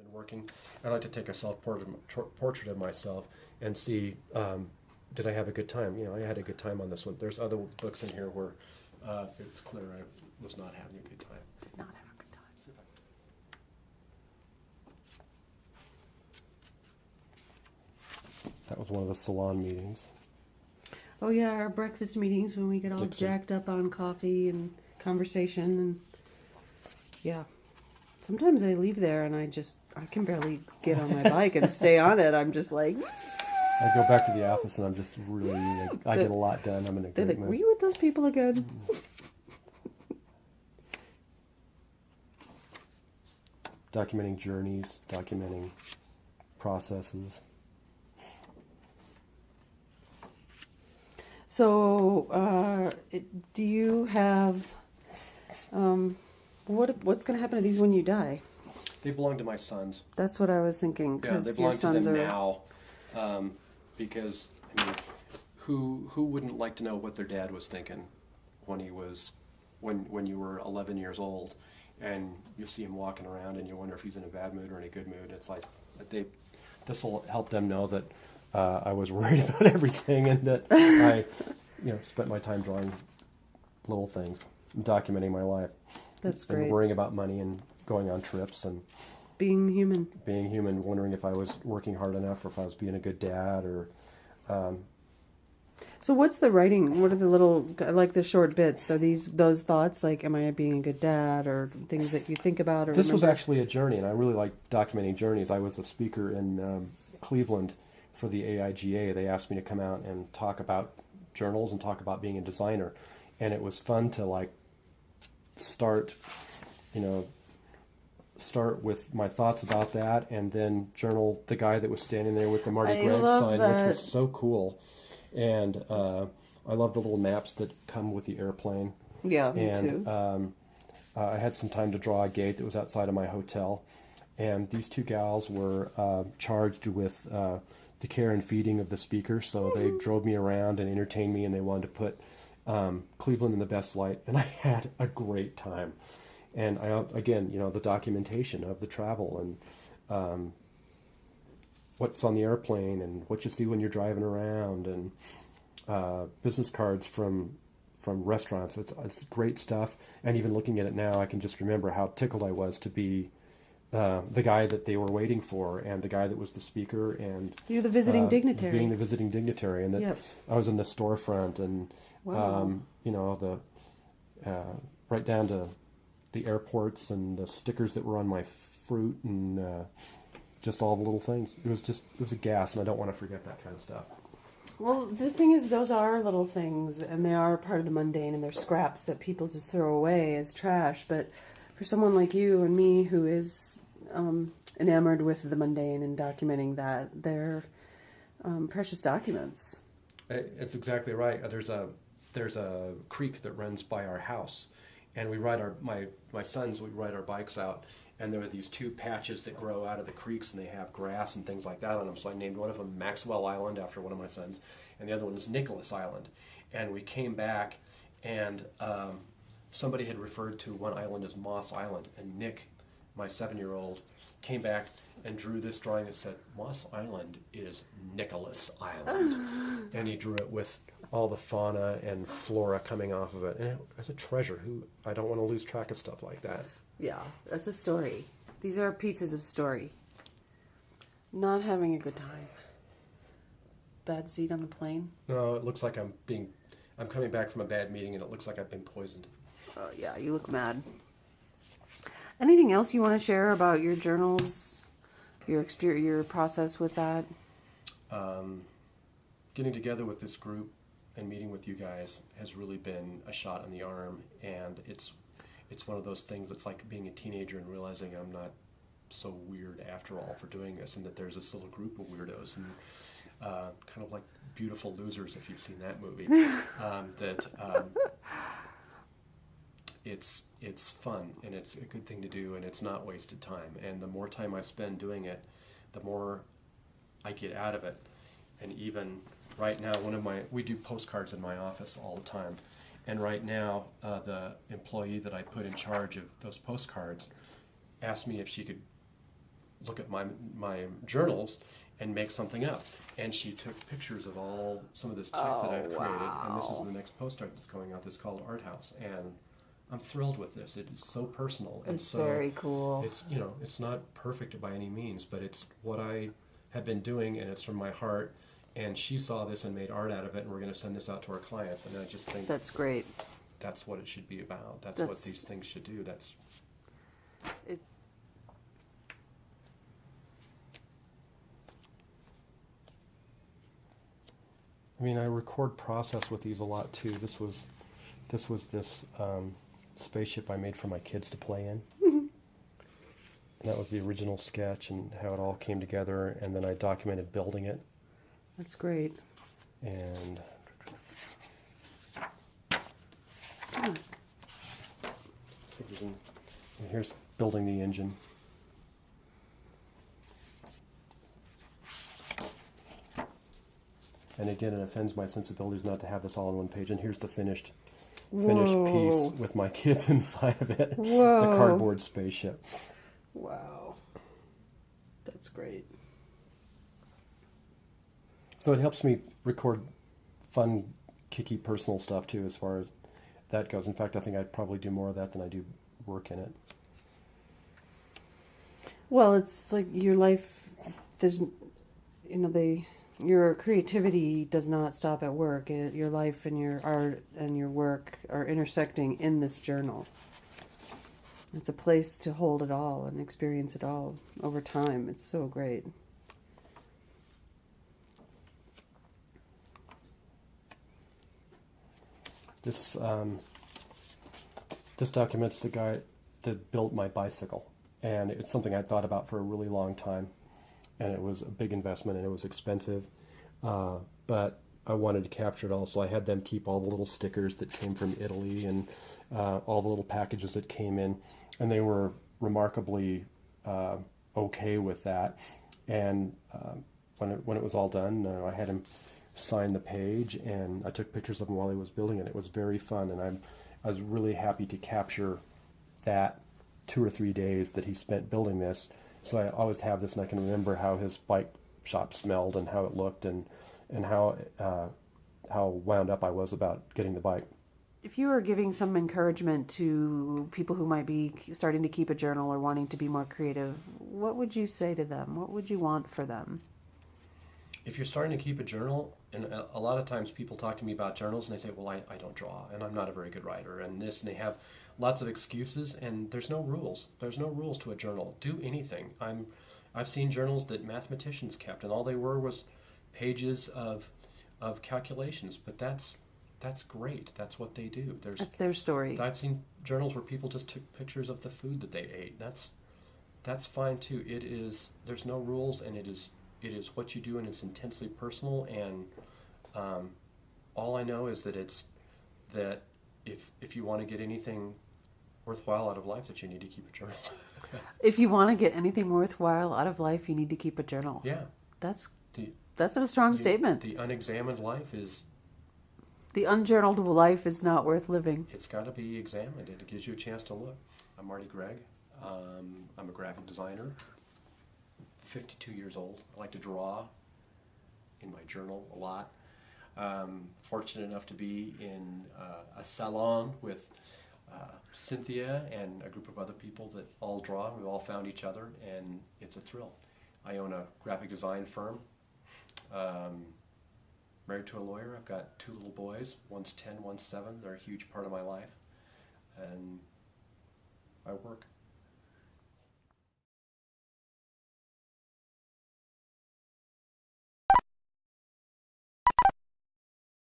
and working. I like to take a self-portrait of myself and see, did I have a good time? You know, I had a good time on this one. There's other books in here where it's clear I was not having a good time. Did not have a good time. That was one of the salon meetings. Oh yeah, our breakfast meetings when we get all Dixon. jacked up on coffee and conversation and yeah. Sometimes I leave there and I can barely get on my bike and stay on it. I'm just like I go back to the office and I'm just really, like, I get a lot done. I'm in a they're great like, mood. were you with those people again? Documenting journeys, documenting processes. So, do you have what's going to happen to these when you die? They belong to my sons. That's what I was thinking. Yeah, they belong to them now. Because I mean, who wouldn't like to know what their dad was thinking when he was when you were 11 years old, and you see him walking around and you wonder if he's in a bad mood or in a good mood. It's like this will help them know that I was worried about everything and that I spent my time drawing little things, and documenting my life. That's great. And worrying about money and going on trips and being human, wondering if I was working hard enough or if I was being a good dad or. So what's the writing? What are the little, like the short bits? So those thoughts, like, am I being a good dad, or things that you think about? Or this was remember? actually a journey, and I really like documenting journeys. I was a speaker in Cleveland for the AIGA. They asked me to come out and talk about journals and talk about being a designer, and it was fun to like start with my thoughts about that, and then journal the guy that was standing there with the Marty Gregg sign, which was so cool. And I love the little maps that come with the airplane. Yeah, me and too. I had some time to draw a gate that was outside of my hotel, and these two gals were charged with the care and feeding of the speaker, so they drove me around and entertained me, and they wanted to put Cleveland in the best light, and I had a great time. And again, the documentation of the travel and what's on the airplane and what you see when you're driving around, and business cards from restaurants. It's great stuff. And even looking at it now, I can just remember how tickled I was to be the guy that they were waiting for, and the guy that was the speaker, and you're the visiting dignitary. Being the visiting dignitary, and that Yep. I was in the storefront, and Wow. Right down to the airports and the stickers that were on my fruit, and just all the little things. It was a gas, and I don't want to forget that kind of stuff. Well, the thing is, those are little things, and they are part of the mundane, and they're scraps that people just throw away as trash. But for someone like you and me, who is enamored with the mundane and documenting that, they're precious documents. It's exactly right. There's a creek that runs by our house, and we ride my sons. We ride our bikes out, and there are these two patches that grow out of the creeks, and they have grass and things like that on them. So I named one of them Maxwell Island after one of my sons, and the other one is Nicholas Island. And we came back, and somebody had referred to one island as Moss Island, and Nick, my 7-year-old, came back and drew this drawing that said, Moss Island is Nicholas Island. And he drew it with all the fauna and flora coming off of it. And it's a treasure. I don't want to lose track of stuff like that. Yeah, that's a story. These are pieces of story. Not having a good time. Bad seat on the plane. No, it looks like I'm coming back from a bad meeting, and it looks like I've been poisoned. Oh, yeah, you look mad. Anything else you want to share about your journals, your process with that? Getting together with this group and meeting with you guys has really been a shot in the arm, and it's one of those things that's like being a teenager and realizing I'm not so weird after all for doing this, and that there's this little group of weirdos, and kind of like Beautiful Losers, if you've seen that movie, it's fun, and it's a good thing to do, and it's not wasted time. And the more time I spend doing it, the more I get out of it. And even right now, we do postcards in my office all the time. And right now, the employee that I put in charge of those postcards asked me if she could look at my journals and make something up. And she took pictures of some of this type that I've created, and this is the next postcard that's going out. That's called Art House, and I'm thrilled with this. It is so personal and It's so very cool. It's it's not perfect by any means, but it's what I have been doing, and it's from my heart. And she saw this and made art out of it, and we're going to send this out to our clients. And I just think That's great. that's what it should be about. That's what these things should do. It, I mean, I record process with these a lot too. This was this spaceship I made for my kids to play in. And that was the original sketch and how it all came together. And then I documented building it. that's great. And here's building the engine. And again, it offends my sensibilities not to have this all on one page. And here's the finished piece with my kids inside of it. Whoa. The cardboard spaceship. Wow. That's great. So it helps me record fun, kicky, personal stuff too, as far as that goes. In fact, I think I'd probably do more of that than I do work in it. Well, it's like your life, there's, your creativity does not stop at work. Your life and your art and your work are intersecting in this journal. It's a place to hold it all and experience it all over time. It's so great. This documents the guy that built my bicycle, and it's something I thought about for a really long time, and it was a big investment and it was expensive, but I wanted to capture it all, so I had them keep all the little stickers that came from Italy and all the little packages that came in, and they were remarkably okay with that. And when it was all done, I had him sign the page, and I took pictures of him while he was building it. It was very fun, and I was really happy to capture that 2 or 3 days that he spent building this. So I always have this, and I can remember how his bike shop smelled and how it looked, and how wound up I was about getting the bike. If you were giving some encouragement to people who might be starting to keep a journal or wanting to be more creative, what would you say to them? What would you want for them? If you're starting to keep a journal, and a lot of times people talk to me about journals and they say, well, I don't draw, and I'm not a very good writer, and this, and they have lots of excuses, and there's no rules. There's no rules to a journal. Do anything. I've seen journals that mathematicians kept, and all they were was pages of calculations, but that's great. That's what they do. That's their story. I've seen journals where people just took pictures of the food that they ate. That's fine too. There's no rules, and it is what you do, and it's intensely personal. And all I know is that if you want to get anything worthwhile out of life, that you need to keep a journal. If you want to get anything worthwhile out of life, you need to keep a journal. Yeah. That's a strong statement. The unexamined life is... The unjournaled life is not worth living. It's got to be examined. It gives you a chance to look. I'm Marty Gregg. I'm a graphic designer. 52 years old. I like to draw in my journal a lot. Fortunate enough to be in a salon with Cynthia and a group of other people that all draw. We've all found each other, and it's a thrill. I own a graphic design firm. Married to a lawyer. I've got 2 little boys. One's 10, one's 7. They're a huge part of my life. And I work.